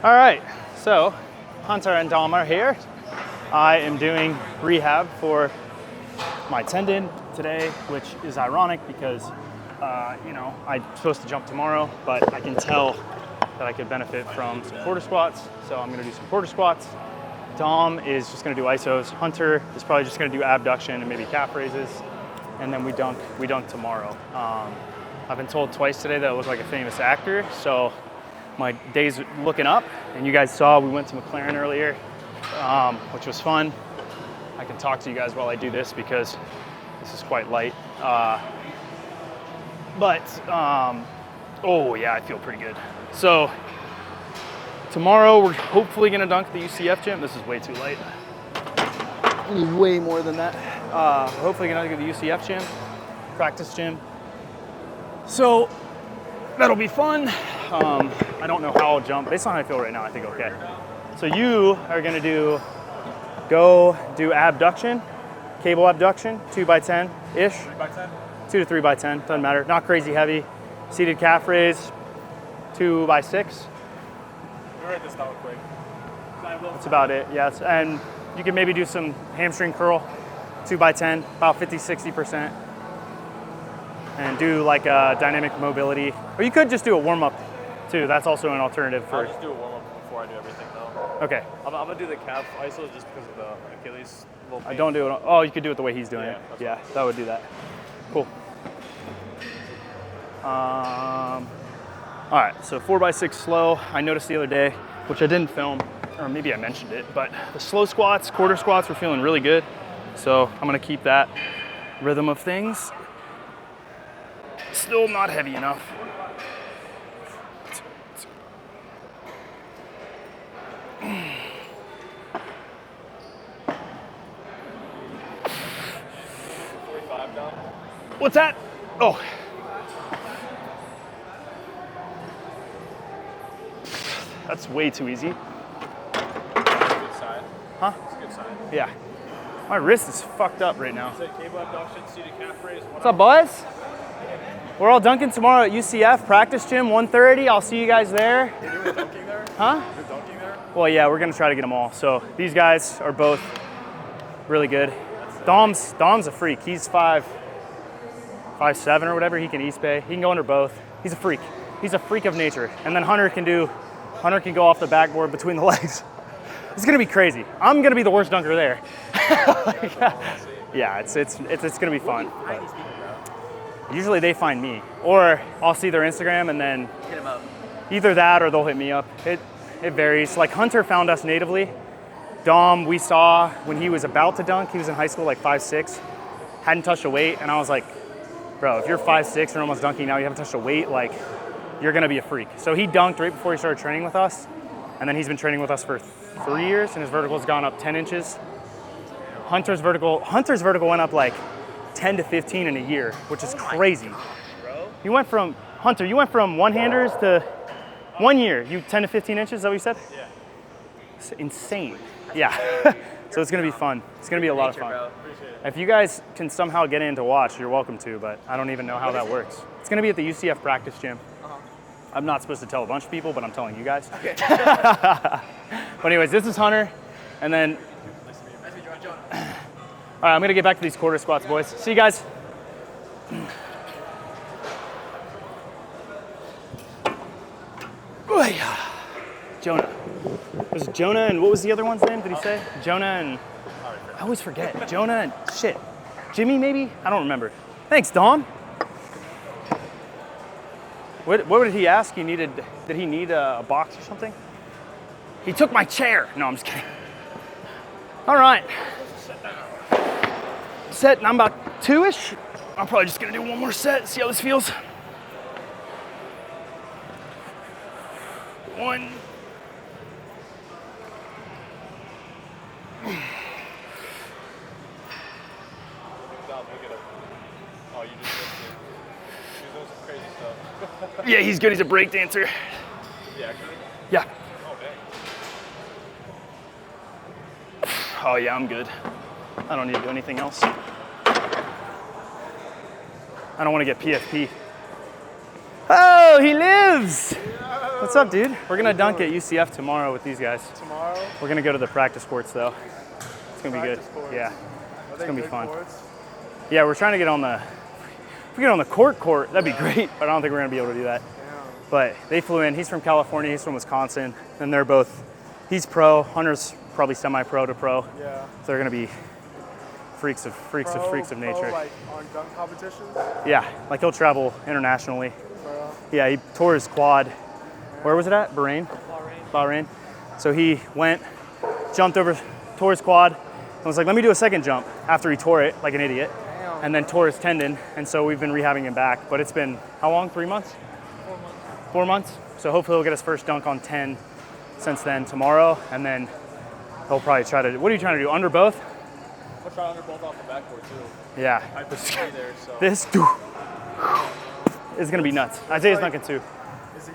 All right, so Hunter and Dom are here. I am doing rehab for my tendon today, which is ironic because, I'm supposed to jump tomorrow, but I can tell that I could benefit from some quarter squats, so I'm gonna do some quarter squats. Dom is just gonna do isos. Hunter is probably just gonna do abduction and maybe calf raises, and then we dunk tomorrow. I've been told twice today that I look like a famous actor, so my day's looking up. And you guys saw we went to McLaren earlier, which was fun. I can talk to you guys while I do this because this is quite light. Oh yeah, I feel pretty good. So tomorrow we're hopefully gonna dunk at the UCF gym. This is way too light. I need way more than that. We're hopefully gonna dunk at the UCF gym, practice gym. So that'll be fun. I don't know how I'll jump. Based on how I feel right now, I think okay. So you are gonna go do abduction, cable abduction, 2x10-ish. 3x10? 2 to 3x10, doesn't matter. Not crazy heavy. Seated calf raise, 2x6. Let me write this down quick. That's about it, yes. And you can maybe do some hamstring curl, 2x10, about 50-60%. And do like a dynamic mobility. Or you could just do a warm-up too. That's also an alternative for. I'll just do a warm-up before I do everything though. Okay. I'm gonna do the calf iso just because of the Achilles little pain. I don't do it. Oh, you could do it the way he's doing it. Yeah, fine. that would do that. Cool. All right, so 4x6 slow. I noticed the other day, which I didn't film, or maybe I mentioned it, but the slow squats, quarter squats were feeling really good. So I'm gonna keep that rhythm of things. Still not heavy enough. What's that? Oh. That's way too easy. Good side. Huh? It's a good side. Yeah. My wrist is fucked up right now. Say cable abduction, seated calf raise. What's up, boys? We're all dunking tomorrow at UCF practice gym, 1:30. I'll see you guys there. You're doing dunking there? Huh? You're dunking there? Well, yeah, we're gonna try to get them all. So these guys are both really good. Dom's a freak. He's 5'7" or whatever. He can East Bay. He can go under both. He's a freak. He's a freak of nature. And then Hunter can go off the backboard between the legs. It's gonna be crazy. I'm gonna be the worst dunker there. Yeah, it's gonna be fun. Usually they find me, or I'll see their Instagram and then Hit him up. either that or they'll hit me up. It varies. Like Hunter found us natively. Dom, we saw when he was about to dunk. He was in high school, like 5'6", hadn't touched a weight, and I was like, bro, if you're 6'6", you're almost dunking now, you haven't touched a weight, like you're gonna be a freak. So he dunked right before he started training with us, and then he's been training with us for 3 years, and his vertical's gone up 10 inches. Hunter's vertical went up like 10 to 15 in a year, which is crazy. God, bro. You went from one-handers to 1 year, 10 to 15 inches, is that what you said? Yeah. It's insane. Yeah. So it's gonna be fun. It's gonna be a lot of fun. Appreciate it. If you guys can somehow get in to watch, you're welcome to, but I don't even know how that works. It's gonna be at the UCF practice gym. I'm not supposed to tell a bunch of people, but I'm telling you guys. Okay. But anyways, this is Hunter, and then, Nice to meet you, John. all right, I'm gonna get back to these quarter squats, boys. See you guys. Jonah. There's Jonah and what was the other one's name? Did he say? Jonah and, I always forget. Jonah and shit. Jimmy maybe? I don't remember. Thanks, Dom. What did he ask? Did he need a box or something? He took my chair. No, I'm just kidding. All right. Set, I'm about 2-ish. I'm probably just gonna do one more set, see how this feels. 1. Oh, you just He's doing some crazy stuff. Yeah, he's good. He's a break dancer. Yeah, actually? Yeah. Oh, dang. Oh yeah, I'm good. I don't need to do anything else. I don't want to get PFP. Oh, he lives! What's up, dude? We're gonna dunk at UCF tomorrow with these guys. Tomorrow? We're gonna go to the practice courts though. It's gonna be good. Courts. Yeah. It's gonna be fun. Courts? Yeah, we're trying to get on the, if we get on the court, that'd be great, but I don't think we're gonna be able to do that. Damn. But they flew in, he's from California, he's from Wisconsin, and they're both, he's pro, Hunter's probably semi-pro to pro. Yeah. So they're gonna be freaks of nature. Like on dunk competitions? Yeah, like he'll travel internationally. Pro. Yeah, he tore his quad. Where was it at? Bahrain? Bahrain. So he went, jumped over, tore his quad, and was like, let me do a second jump after he tore it like an idiot. Damn. And then tore his tendon. And so we've been rehabbing him back. But it's been, how long? 3 months? 4 months. 4 months. So hopefully he'll get his first dunk on 10 since then tomorrow. And then he'll probably try to, what are you trying to do? Under both? I'll try under both off the backboard too. Yeah. I could stay there, so. This is gonna be nuts. Isaiah's dunking too.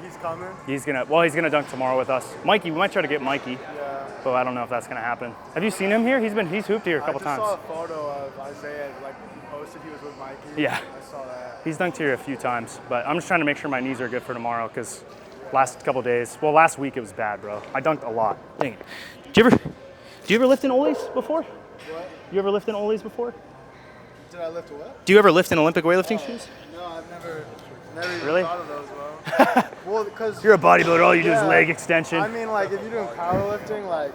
He's coming? He's gonna dunk tomorrow with us. Mikey, we might try to get Mikey. Yeah. But I don't know if that's gonna happen. Have you seen him here? He's hooped here a couple times. I just saw a photo of Isaiah, like he posted he was with Mikey. Yeah. I saw that. He's dunked here a few times, but I'm just trying to make sure my knees are good for tomorrow because last couple days, well, last week it was bad, bro. I dunked a lot. Dang it. Do you ever lift in ollies before? What? You ever lift in ollies before? Did I lift a what? Do you ever lift in Olympic weightlifting shoes? No, I've never even Really? thought of those, bro. Well, because You're a bodybuilder, all you do is leg extension. I mean, like, if you're doing powerlifting, like,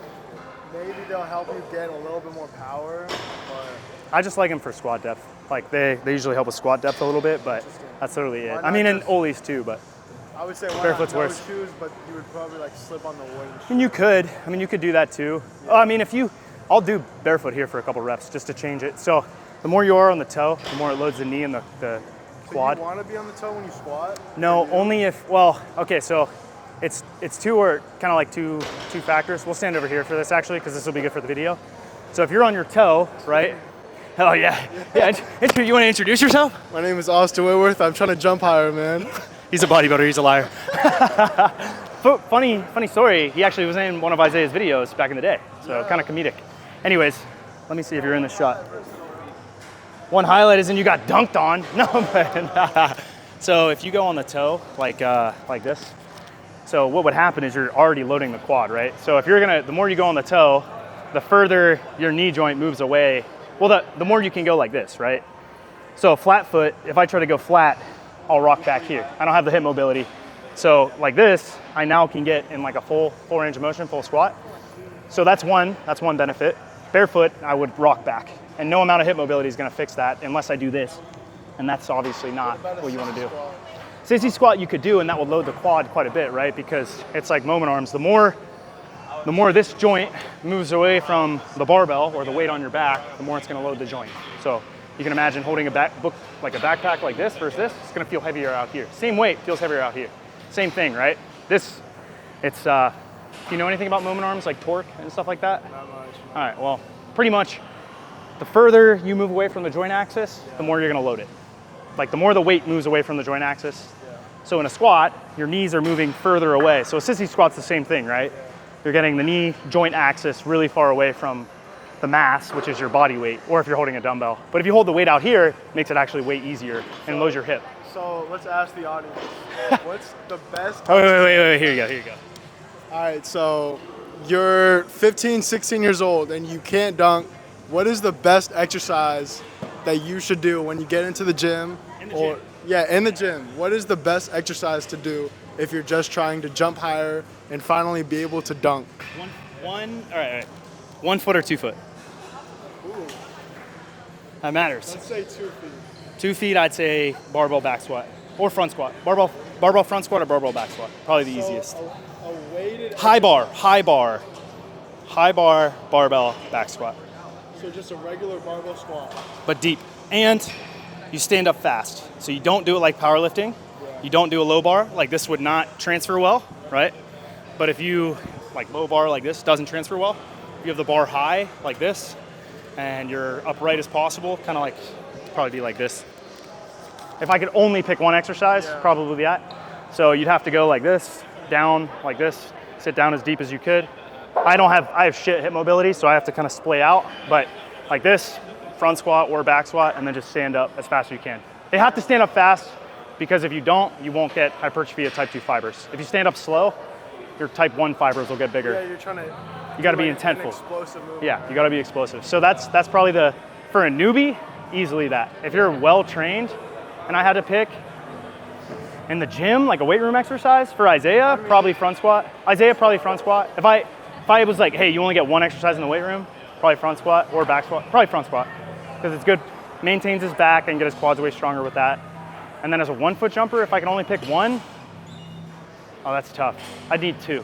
maybe they'll help you get a little bit more power, but I just like them for squat depth. Like they usually help with squat depth a little bit, but that's literally it. Why I mean, not in just- ollies too, but I would say why Barefoot's not no worse. shoes, but you would probably, like, slip on the wooden shoes. I mean, you could do that too. Oh, I mean, I'll do barefoot here for a couple reps just to change it. So the more you are on the toe, the more it loads the knee and the quad. So you want to be on the toe when you squat? No, only if, well, okay, so it's kind of like two factors. We'll stand over here for this actually, because this will be good for the video. So if you're on your toe, right? Oh yeah. Yeah, you want to introduce yourself? My name is Austin Whitworth. I'm trying to jump higher, man. He's a bodybuilder, he's a liar. Funny story, he actually was in one of Isaiah's videos back in the day, so kind of comedic. Anyways, let me see if you're in the shot. One highlight is you got dunked on. No, but so if you go on the toe, like this, so what would happen is you're already loading the quad, right? So if the more you go on the toe, the further your knee joint moves away. Well, the more you can go like this, right? So flat foot, if I try to go flat, I'll rock back here. I don't have the hip mobility. So like this, I now can get in like a full range of motion, full squat. So that's one benefit. Barefoot, I would rock back. And no amount of hip mobility is gonna fix that unless I do this. And that's obviously not what you wanna do. Sissy squat you could do, and that will load the quad quite a bit, right? Because it's like moment arms. The more this joint moves away from the barbell or the weight on your back, the more it's gonna load the joint. So you can imagine holding a backpack like this versus this, it's gonna feel heavier out here. Same weight, feels heavier out here. Same thing, right? Do you know anything about moment arms, like torque and stuff like that? Not much. All right, well, pretty much the further you move away from the joint axis, the more you're gonna load it. Like the more the weight moves away from the joint axis. Yeah. So in a squat, your knees are moving further away. So a sissy squat's the same thing, right? Yeah. You're getting the knee joint axis really far away from the mass, which is your body weight, or if you're holding a dumbbell. But if you hold the weight out here, it makes it actually way easier and loads your hip. So let's ask the audience, what's the best? Oh, wait, here you go. All right, so you're 15, 16 years old and you can't dunk. What is the best exercise that you should do when you get into the gym? Gym. Yeah, in the gym. What is the best exercise to do if you're just trying to jump higher and finally be able to dunk? All right. 1 foot or 2 foot? Ooh, That matters. let's say 2 feet. 2 feet, I'd say barbell back squat or front squat. Barbell front squat or barbell back squat. Probably the easiest. So a weighted High bar, barbell back squat, So just a regular barbell squat. but deep. And you stand up fast. So you don't do it like powerlifting. Yeah. You don't do a low bar. Like this would not transfer well, right? But if you, like low bar like this doesn't transfer well. If you have the bar high like this and you're upright as possible, kind of like, probably be like this. If I could only pick one exercise, probably that. So you'd have to go like this, down like this, sit down as deep as you could. I have shit hip mobility, so I have to kind of splay out, but like this, front squat or back squat, and then just stand up as fast as you can. They have to stand up fast because if you don't, you won't get hypertrophy of type 2 fibers. If you stand up slow, your type 1 fibers will get bigger. Yeah, you're trying to. You got to be like intentful. an explosive movement. Yeah, you got to be explosive. So that's probably for a newbie, easily that. If you're well trained, and I had to pick in the gym, like a weight room exercise for Isaiah, probably front squat. Isaiah, probably front squat. If I was like, hey, you only get one exercise in the weight room, probably front squat or back squat, probably front squat, because it's good, maintains his back and get his quads way stronger with that. And then as a 1 foot jumper, if I can only pick one, oh, that's tough. I'd need 2.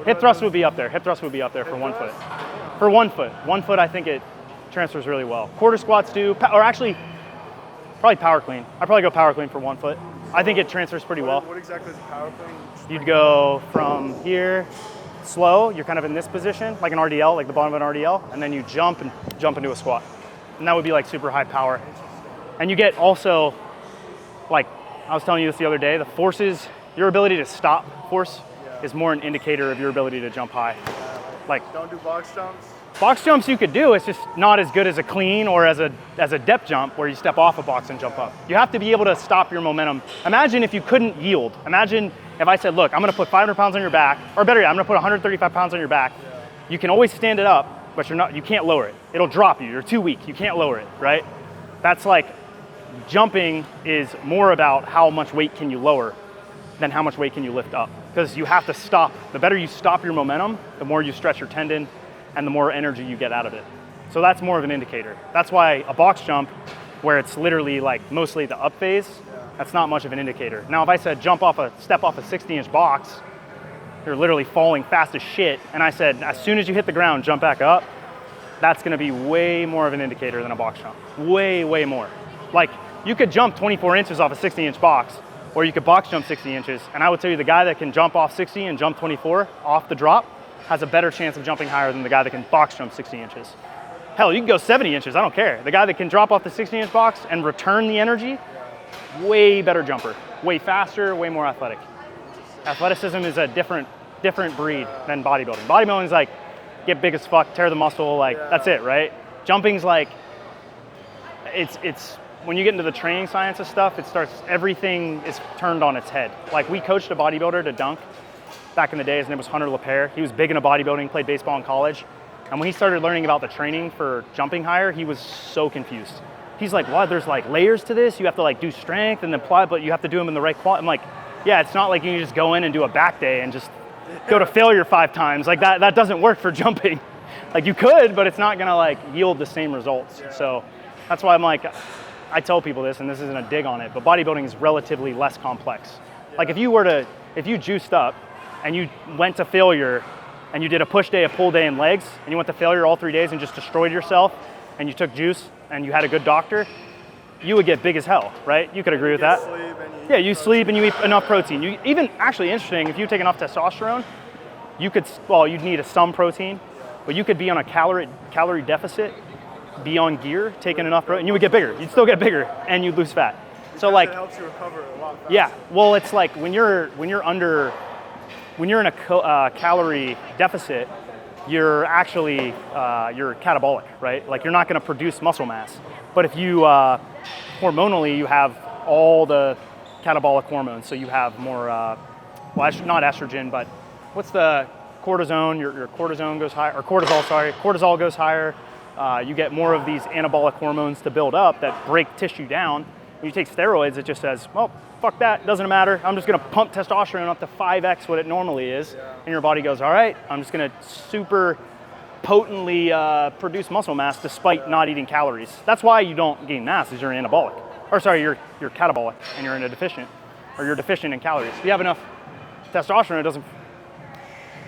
Hip thrust would be up there. Hip thrust would be up there for 1 foot. For 1 foot. 1 foot, I think it transfers really well. Quarter squats do, or actually, probably power clean. I'd probably go power clean for 1 foot. I think it transfers pretty well. What exactly is power clean? You'd go from here, slow, you're kind of in this position, like an RDL, like the bottom of an RDL, and then you jump into a squat. And that would be like super high power. And you get also, like I was telling you this the other day, the forces, your ability to stop force is more an indicator of your ability to jump high. Like, don't do box jumps. Box jumps you could do, it's just not as good as a clean or as a depth jump where you step off a box and jump up. You have to be able to stop your momentum. Imagine if you couldn't yield. Imagine if I said, look, I'm gonna put 500 pounds on your back, or better yet, I'm gonna put 135 pounds on your back. Yeah. You can always stand it up, but you can't lower it. It'll drop you, you're too weak, you can't lower it, right? That's like, jumping is more about how much weight can you lower than how much weight can you lift up. Because you have to stop, the better you stop your momentum, the more you stretch your tendon, and the more energy you get out of it. So that's more of an indicator. That's why a box jump, where it's literally like mostly the up phase, that's not much of an indicator. Now, if I said step off a 60-inch box, you're literally falling fast as shit, and I said, as soon as you hit the ground, jump back up, that's gonna be way more of an indicator than a box jump. Way, way more. Like, you could jump 24 inches off a 60-inch box, or you could box jump 60 inches, and I would tell you the guy that can jump off 60 and jump 24 off the drop has a better chance of jumping higher than the guy that can box jump 60 inches. Hell, you can go 70 inches, I don't care. The guy that can drop off the 60-inch box and return the energy, way better jumper, way faster, way more athletic. Athleticism is a different breed than bodybuilding. Bodybuilding is like, get big as fuck, tear the muscle, like that's it, right? Jumping's like, it's when you get into the training science of stuff, everything is turned on its head. Like, we coached a bodybuilder to dunk back in the day. His name was Hunter LaPere. He was big into bodybuilding, played baseball in college. And when he started learning about the training for jumping higher, he was so confused. He's like, what, there's like layers to this? You have to like do strength and then apply, but you have to do them in the right quality. I'm like, yeah, it's not like you can just go in and do a back day and just go to failure 5 times. Like that doesn't work for jumping. Like, you could, but it's not gonna like yield the same results. So that's why I'm like, I tell people this, and this isn't a dig on it, but bodybuilding is relatively less complex. Like, if you juiced up and you went to failure and you did a push day, a pull day, and legs, and you went to failure all 3 days and just destroyed yourself, and you took juice and you had a good doctor, you would get big as hell, right? You could agree with that. You sleep and you eat enough protein. You even, actually interesting, if you take enough testosterone, you'd need some protein, but you could be on a calorie deficit, be on gear, taking enough protein, and you would get bigger. You'd still get bigger, and you'd lose fat. So like, it helps you recover a lot faster. Yeah, well, it's like when you're in a calorie deficit, you're actually you're catabolic, right? Like, you're not going to produce muscle mass. But if you hormonally, you have all the catabolic hormones, so you have more not estrogen, but what's the cortisone? Your cortisone goes higher, or cortisol, sorry. Cortisol goes higher. You get more of these anabolic hormones to build up that break tissue down. When you take steroids, it just says, well, fuck that, doesn't matter. I'm just gonna pump testosterone up to 5x what it normally is. And your body goes, all right, I'm just gonna super potently produce muscle mass despite not eating calories. That's why you don't gain mass, is you're anabolic. Or sorry, you're catabolic and you're deficient in calories. If you have enough testosterone, it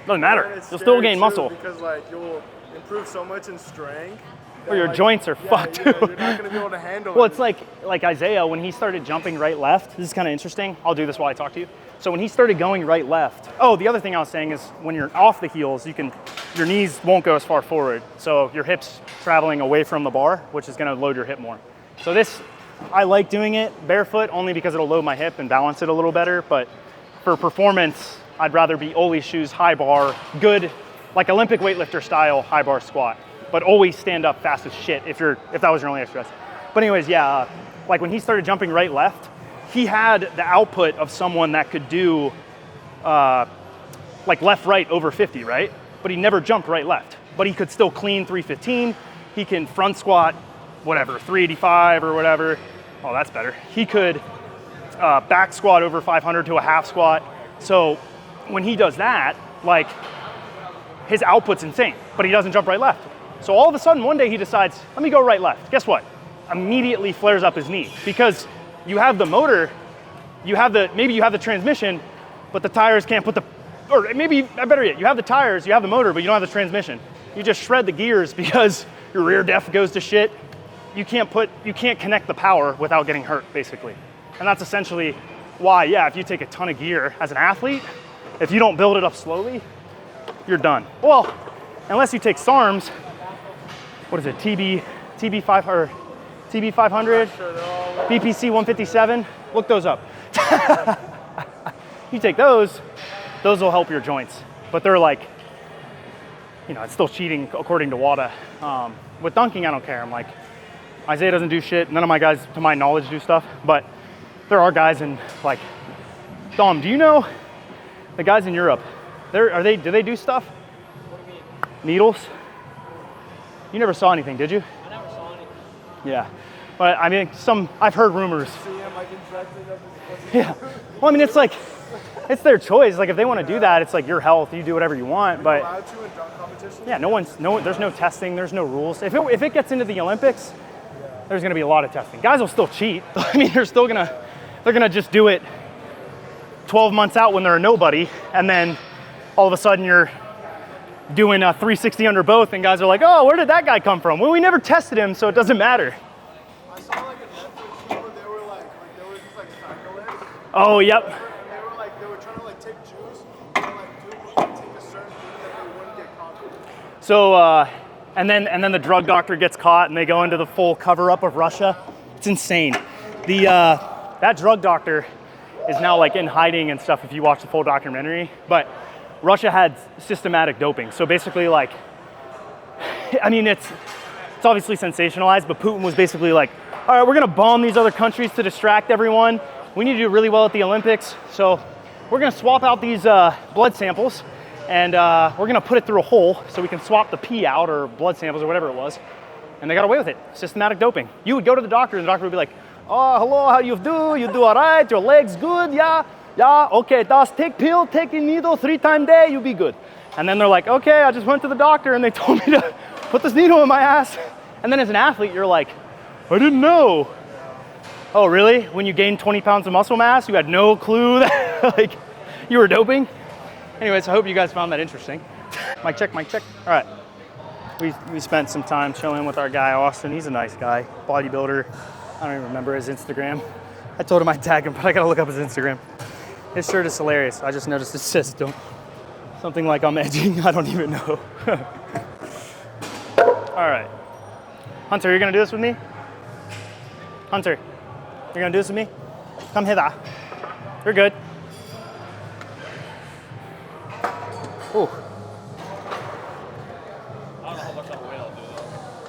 doesn't matter. You'll still gain muscle. Because like, you'll improve so much in strength. Or your joints are fucked. You're not gonna be able to handle it. Well, it's like Isaiah, when he started jumping right left, this is kind of interesting. I'll do this while I talk to you. So when he started going right left, the other thing I was saying is when you're off the heels, your knees won't go as far forward. So your hips traveling away from the bar, which is gonna load your hip more. So I like doing it barefoot only because it'll load my hip and balance it a little better. But for performance, I'd rather be Oli shoes, high bar, good, like Olympic weightlifter style high bar squat. But always stand up fast as shit if that was your only exercise. But anyways, like when he started jumping right left, he had the output of someone that could do like left, right over 50, right? But he never jumped right, left. But he could still clean 315. He can front squat, whatever, 385 or whatever. Oh, that's better. He could back squat over 500 to a half squat. So when he does that, like his output's insane, but he doesn't jump right, left. So all of a sudden, one day he decides, let me go right, left. Guess what? Immediately flares up his knee because you have the motor, maybe you have the transmission, but the tires can't put the, or maybe, better yet, you have the tires, you have the motor, but you don't have the transmission. You just shred the gears because your rear def goes to shit. You can't connect the power without getting hurt, basically. And that's essentially why, yeah, if you take a ton of gear as an athlete, if you don't build it up slowly, you're done. Well, unless you take SARMs, what is it, TB500, BPC 157, look those up. You take those will help your joints, but they're like, you know, it's still cheating according to WADA. With dunking, I don't care. I'm like, Isaiah doesn't do shit. None of my guys, to my knowledge, do stuff, but there are guys in, like, Dom, do you know the guys in Europe? Do they do stuff? What do you mean? Needles? You never saw anything, did you? I never saw anything. Yeah, but I mean, I've heard rumors. Yeah, well, I mean, it's like, it's their choice. Like, if they want to do that, it's like your health. You do whatever you want. But yeah, there's no testing. There's no rules. If it gets into the Olympics, there's going to be a lot of testing. Guys will still cheat. I mean, they're gonna just do it 12 months out when they're a nobody, and then all of a sudden you're doing a 360 under both, and guys are like, oh, where did that guy come from? Well, we never tested him, so it doesn't matter. I saw like a Netflix show, they were there was this like cyclist. Oh, yep. They were trying to like take juice and like take a certain thing that they wouldn't get caught with. So, and then the drug doctor gets caught, and they go into the full cover-up of Russia. It's insane. That drug doctor is now like in hiding and stuff if you watch the full documentary, but Russia had systematic doping. So basically, like, I mean, it's obviously sensationalized, but Putin was basically like, all right, we're gonna bomb these other countries to distract everyone. We need to do really well at the Olympics. So we're gonna swap out these blood samples, and we're gonna put it through a hole so we can swap the pee out, or blood samples, or whatever it was. And they got away with it. Systematic doping. You would go to the doctor, and the doctor would be like, oh, hello, how you do? You do all right? Your legs good? Yeah, okay, das, take pill, take a needle 3 times a day, you'll be good. And then they're like, okay, I just went to the doctor and they told me to put this needle in my ass. And then as an athlete, you're like, I didn't know. Oh, really? When you gained 20 pounds of muscle mass, you had no clue that like you were doping? Anyways, I hope you guys found that interesting. Mic check, mic check. All right. We spent some time chilling with our guy, Austin. He's a nice guy, bodybuilder. I don't even remember his Instagram. I told him I'd tag him, but I gotta look up his Instagram. His shirt is hilarious. I just noticed it says don't, something like I'm edging. I don't even know. All right. Hunter, you're gonna do this with me? Hunter, you're gonna do this with me? Come hither. You're good. Ooh. I don't know how much weight I'll do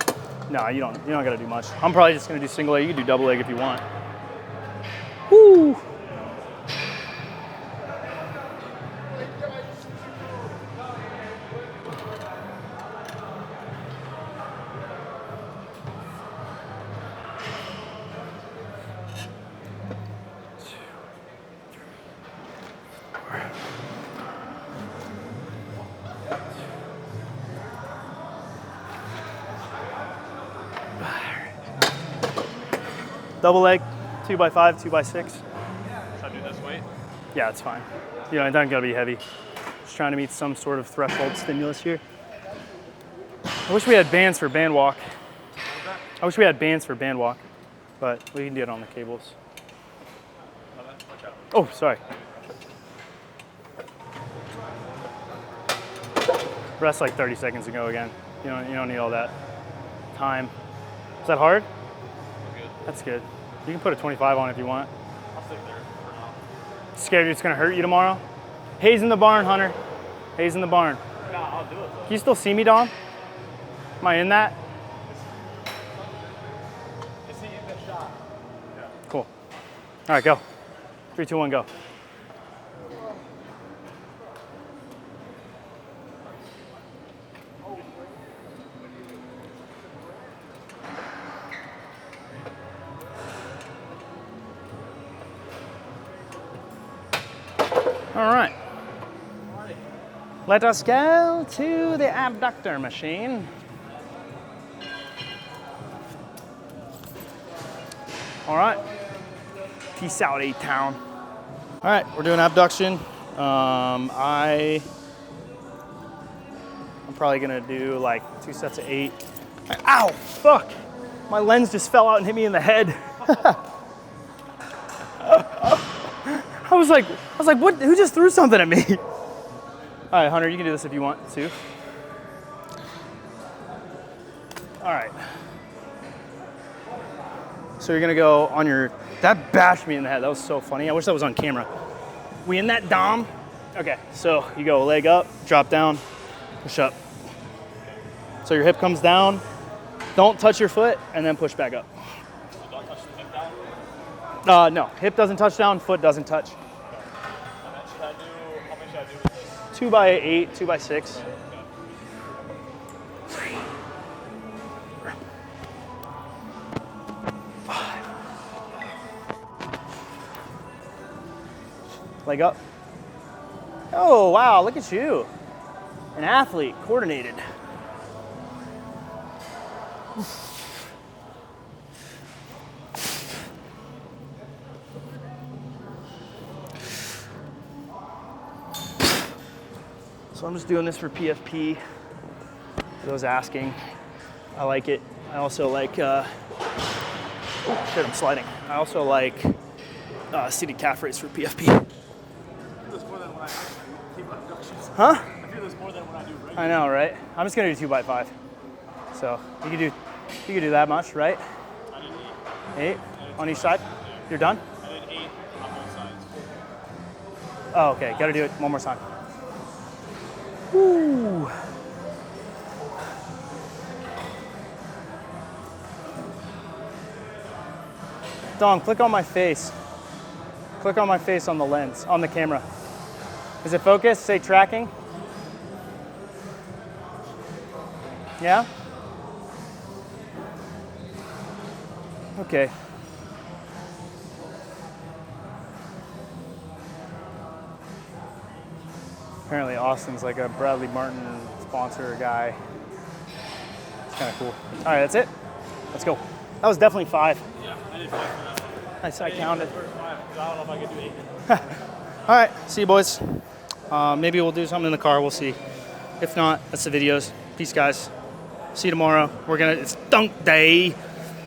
though. No, you don't gotta do much. I'm probably just gonna do single leg. You can do double leg if you want. Woo! Double leg, 2x5, 2x6. Should I do this weight? Yeah, it's fine. You know, it doesn't gotta be heavy. Just trying to meet some sort of threshold stimulus here. I wish we had bands for band walk. I wish we had bands for band walk, but we can do it on the cables. Oh, sorry. Rest like 30 seconds ago again. You don't need all that time. Is that hard? Good. That's good. You can put a 25 on if you want. I'll stick there for now. Scared it's gonna hurt you tomorrow? Hayes in the barn, Hunter. Hayes in the barn. Nah, I'll do it though. Can you still see me, Dom? Am I in that? Is he in the shot? Yeah. Cool. All right, go. 3, 2, 1, go. All right. Let us go to the abductor machine. All right. Peace out, A-Town. All right, we're doing abduction. I'm probably gonna do like 2 sets of 8. Ow, fuck. My lens just fell out and hit me in the head. I was like, what? Who just threw something at me? All right, Hunter, you can do this if you want to. All right. So you're gonna go on your, that bashed me in the head. That was so funny. I wish that was on camera. We in that dom? Okay, so you go leg up, drop down, push up. So your hip comes down, don't touch your foot, and then push back up. So don't touch the hip down? No, hip doesn't touch down, foot doesn't touch. How many should I do with this? 2 by 8, 2 by 6. Leg up. Oh, wow, look at you. An athlete, coordinated. So I'm just doing this for PFP, for those asking. I like it. I also like, oh shit, I'm sliding. I also like seated calf raise for PFP. Huh? I feel this more than when I do regular. I know, right? I'm just gonna do 2 by 5. So you can do that much, right? I did 8 on each side. You're done? I did 8 on both sides. Oh, okay. Gotta do it one more time. Woo. Dong, click on my face. Click on my face on the lens, on the camera. Is it focused? Say tracking. Yeah? Okay. Apparently Austin's like a Bradley Martin sponsor guy. It's kind of cool. All right, that's it. Let's go. That was definitely 5. Yeah, I did 5 for that. Nice, I counted. For 5, because I don't know if I could do 8. All right, see you boys. Maybe we'll do something in the car, we'll see. If not, that's the videos. Peace, guys. See you tomorrow. It's dunk day.